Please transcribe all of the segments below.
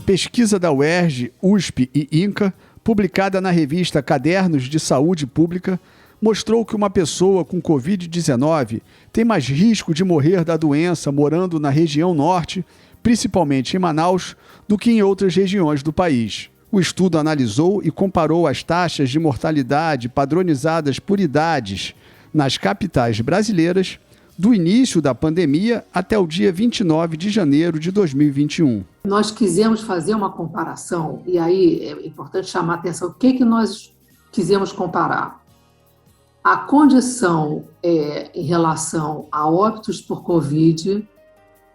Pesquisa da UERJ, USP e INCA, publicada na revista Cadernos de Saúde Pública, mostrou que uma pessoa com Covid-19 tem mais risco de morrer da doença morando na região norte, principalmente em Manaus, do que em outras regiões do país. O estudo analisou e comparou as taxas de mortalidade padronizadas por idades nas capitais brasileiras do início da pandemia até o dia 29 de janeiro de 2021. Nós quisemos fazer uma comparação, e aí é importante chamar a atenção, o que nós quisemos comparar? A condição em relação a óbitos por Covid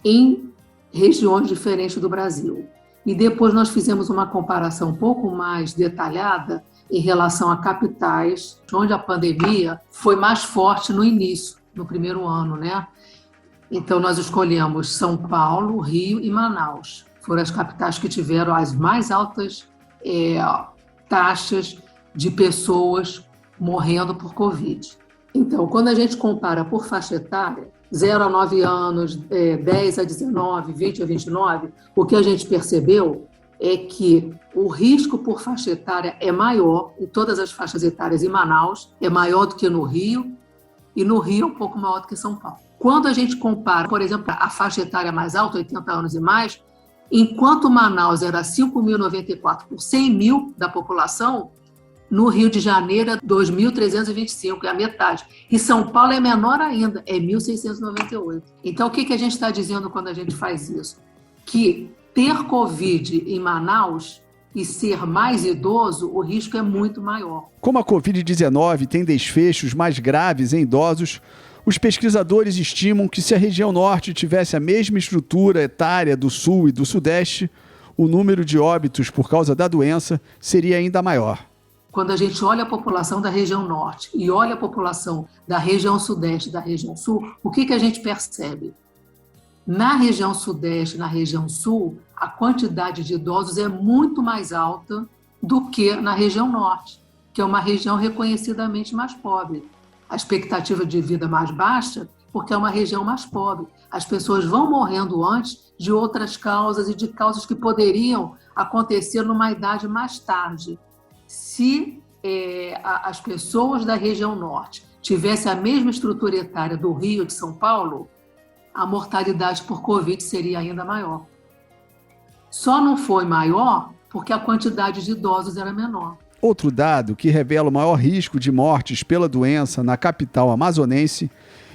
em regiões diferentes do Brasil. E depois nós fizemos uma comparação um pouco mais detalhada em relação a capitais, onde a pandemia foi mais forte no início, no primeiro ano, né? Então nós escolhemos São Paulo, Rio e Manaus. Foram as capitais que tiveram as mais altas taxas de pessoas morrendo por Covid. Então, quando a gente compara por faixa etária, 0 a 9 anos, 10 a 19, 20 a 29, o que a gente percebeu é que o risco por faixa etária é maior em todas as faixas etárias em Manaus, é maior do que no Rio, e no Rio é um pouco maior do que São Paulo. Quando a gente compara, por exemplo, a faixa etária mais alta, 80 anos e mais, enquanto Manaus era 5.094 por 100 mil da população, no Rio de Janeiro é 2.325, é a metade. E São Paulo é menor ainda, é 1.698. Então, o que a gente está dizendo quando a gente faz isso? Que ter Covid em Manaus e ser mais idoso, o risco é muito maior. Como a Covid-19 tem desfechos mais graves em idosos, os pesquisadores estimam que se a região norte tivesse a mesma estrutura etária do sul e do sudeste, o número de óbitos por causa da doença seria ainda maior. Quando a gente olha a população da região norte e olha a população da região sudeste e da região sul, o que a gente percebe? Na região sudeste e na região sul, a quantidade de idosos é muito mais alta do que na região norte, que é uma região reconhecidamente mais pobre. A expectativa de vida mais baixa, porque é uma região mais pobre. As pessoas vão morrendo antes de outras causas e de causas que poderiam acontecer numa idade mais tarde. Se as pessoas da região norte tivessem a mesma estrutura etária do Rio e de São Paulo, a mortalidade por Covid seria ainda maior. Só não foi maior porque a quantidade de idosos era menor. Outro dado que revela o maior risco de mortes pela doença na capital amazonense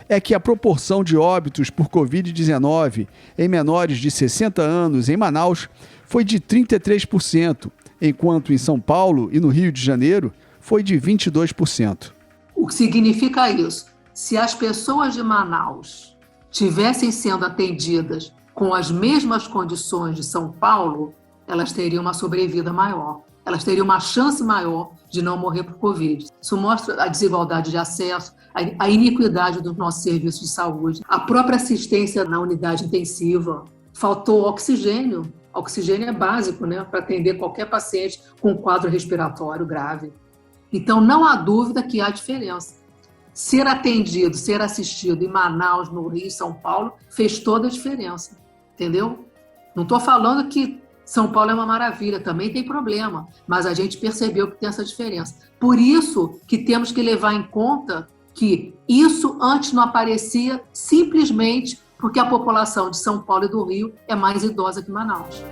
é que a proporção de óbitos por Covid-19 em menores de 60 anos em Manaus foi de 33%, enquanto em São Paulo e no Rio de Janeiro foi de 22%. O que significa isso? Se as pessoas de Manaus tivessem sendo atendidas com as mesmas condições de São Paulo, elas teriam uma sobrevida maior, elas teriam uma chance maior de não morrer por Covid. Isso mostra a desigualdade de acesso, a iniquidade dos nossos serviços de saúde, a própria assistência na unidade intensiva. Faltou oxigênio. Oxigênio é básico, né, para atender qualquer paciente com quadro respiratório grave. Então, não há dúvida que há diferença. Ser atendido, ser assistido em Manaus, no Rio, São Paulo, fez toda a diferença, entendeu? Não estou falando que São Paulo é uma maravilha, também tem problema, mas a gente percebeu que tem essa diferença. Por isso que temos que levar em conta que isso antes não aparecia simplesmente porque a população de São Paulo e do Rio é mais idosa que Manaus.